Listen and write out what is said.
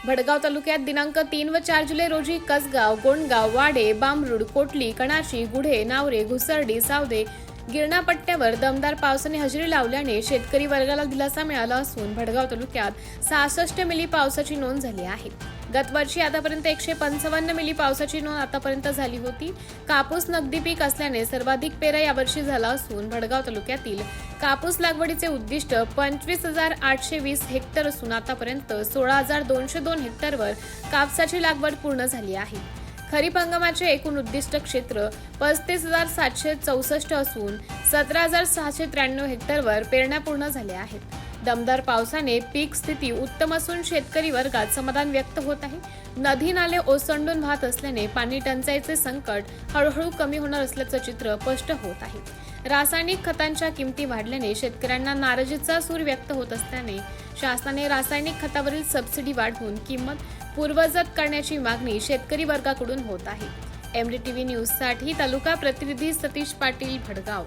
भडगाव तालुक्यात दिनांक 3 व 4 जुलै रोजी कसगाव, गोंडगाव, वाडे, बांबरुड, कोटली, कणाशी, गुढे, नावरे, घुसर्डी, सावदे, गिरणा पट्ट्यावर दमदार पावसाने हजेरी लावल्याने शेतकरी वर्गाला दिलासा मिळाला असून भडगाव तालुक्यात 66 मिली पावसाची नोंद झाली आहे. गतवर्षी आतापर्यंत 155 मिली पावसाची नोंद आतापर्यंत झाली होती. कापूस नगदी पीक असल्याने सर्वाधिक पेरा यावर्षी झाला असून भडगाव तालुक्यातील कापूस लागवडीचे उद्दिष्ट 25,820 हेक्टर असून आतापर्यंत 16,202 हेक्टरवर कापसाची लागवड पूर्ण झाली आहे. खरीप हंगामाचे एकूण उद्दिष्ट क्षेत्र 35,764 असून 17,693 हेक्टरवर पेरण्या पूर्ण झाल्या आहेत. दमदार पावसाने पीक स्थिती उत्तम असून शेतकरी वर्गात समाधान व्यक्त होत आहे. नदी नाले ओसंडून वाहत असल्याने पाणी टंचाईचे संकट हळूहळू कमी होणार असल्याचं चित्र स्पष्ट होत आहे. रासायनिक खतांच्या किमती वाढल्याने शेतकऱ्यांना नाराजीचा सूर व्यक्त होत असल्याने शासनाने रासायनिक खतावरील सबसिडी वाढवून किंमत पूर्ववत करण्याची मागणी शेतकरी वर्गाकडून होत आहे. MDTV न्यूजसाठी तालुका प्रतिनिधी सतीश पाटील, भडगाव.